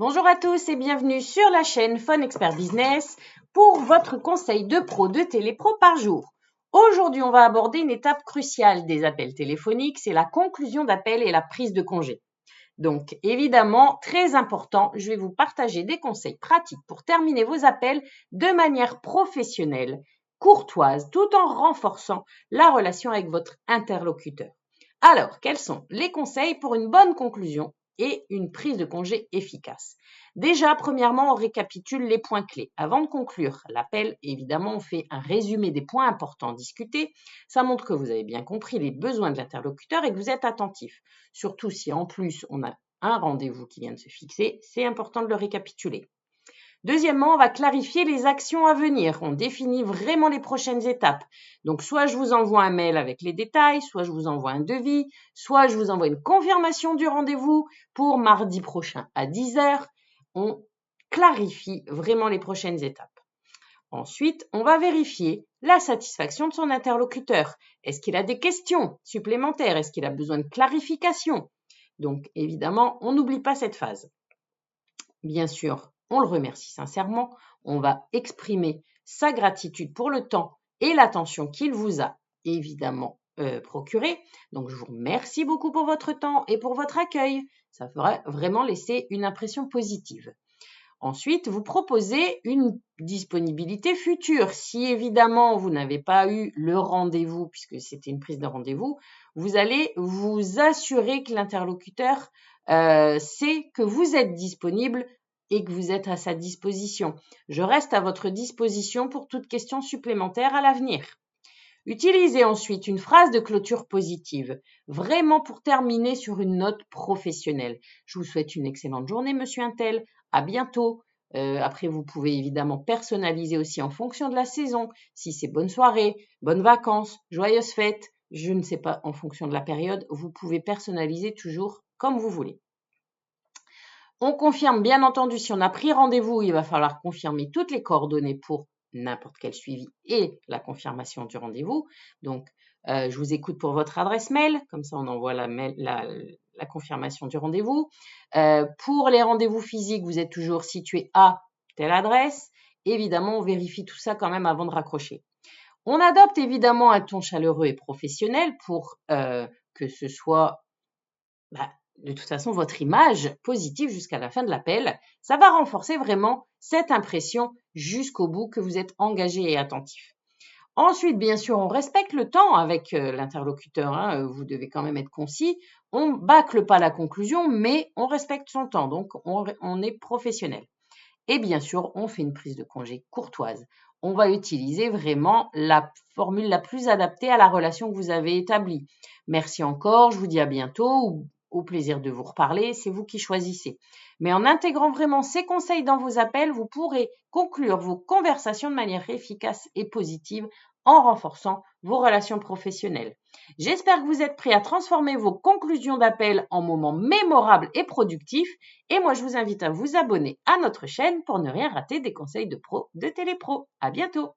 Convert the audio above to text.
Bonjour à tous et bienvenue sur la chaîne Fun Expert Business pour votre conseil de pro de télépro par jour. Aujourd'hui, on va aborder une étape cruciale des appels téléphoniques, c'est la conclusion d'appel et la prise de congé. Donc, évidemment, très important, je vais vous partager des conseils pratiques pour terminer vos appels de manière professionnelle, courtoise, tout en renforçant la relation avec votre interlocuteur. Alors, quels sont les conseils pour une bonne conclusion et une prise de congé efficace? Déjà, premièrement, on récapitule les points clés. Avant de conclure l'appel, évidemment, on fait un résumé des points importants discutés. Ça montre que vous avez bien compris les besoins de l'interlocuteur et que vous êtes attentif. Surtout si en plus on a un rendez-vous qui vient de se fixer, c'est important de le récapituler. Deuxièmement, on va clarifier les actions à venir. On définit vraiment les prochaines étapes. Donc, soit je vous envoie un mail avec les détails, soit je vous envoie un devis, soit je vous envoie une confirmation du rendez-vous pour mardi prochain à 10h. On clarifie vraiment les prochaines étapes. Ensuite, on va vérifier la satisfaction de son interlocuteur. Est-ce qu'il a des questions supplémentaires? Est-ce qu'il a besoin de clarification? Donc, évidemment, on n'oublie pas cette phase. Bien sûr, on le remercie sincèrement. On va exprimer sa gratitude pour le temps et l'attention qu'il vous a évidemment procuré. Donc, je vous remercie beaucoup pour votre temps et pour votre accueil. Ça fera vraiment laisser une impression positive. Ensuite, vous proposez une disponibilité future. Si évidemment vous n'avez pas eu le rendez-vous, puisque c'était une prise de rendez-vous, vous allez vous assurer que l'interlocuteur sait que vous êtes disponible et que vous êtes à sa disposition. Je reste à votre disposition pour toute question supplémentaire à l'avenir. Utilisez ensuite une phrase de clôture positive, vraiment pour terminer sur une note professionnelle. Je vous souhaite une excellente journée, monsieur Untel. À bientôt. Après, vous pouvez évidemment personnaliser aussi en fonction de la saison. Si c'est bonne soirée, bonnes vacances, joyeuses fêtes, je ne sais pas, en fonction de la période, vous pouvez personnaliser toujours comme vous voulez. On confirme bien entendu si on a pris rendez-vous, il va falloir confirmer toutes les coordonnées pour n'importe quel suivi et la confirmation du rendez-vous. Donc, je vous écoute pour votre adresse mail, comme ça on envoie la confirmation du rendez-vous. Pour les rendez-vous physiques, vous êtes toujours situé à telle adresse. Évidemment, on vérifie tout ça quand même avant de raccrocher. On adopte évidemment un ton chaleureux et professionnel pour que ce soit de toute façon, votre image positive jusqu'à la fin de l'appel, ça va renforcer vraiment cette impression jusqu'au bout que vous êtes engagé et attentif. Ensuite, bien sûr, on respecte le temps avec l'interlocuteur. Vous devez quand même être concis. On bâcle pas la conclusion, mais on respecte son temps. Donc, on est professionnel. Et bien sûr, on fait une prise de congé courtoise. On va utiliser vraiment la formule la plus adaptée à la relation que vous avez établie. Merci encore, je vous dis à bientôt. Au plaisir de vous reparler, c'est vous qui choisissez. Mais en intégrant vraiment ces conseils dans vos appels, vous pourrez conclure vos conversations de manière efficace et positive en renforçant vos relations professionnelles. J'espère que vous êtes prêts à transformer vos conclusions d'appel en moments mémorables et productifs. Et moi, je vous invite à vous abonner à notre chaîne pour ne rien rater des conseils de pro de Télépro. À bientôt!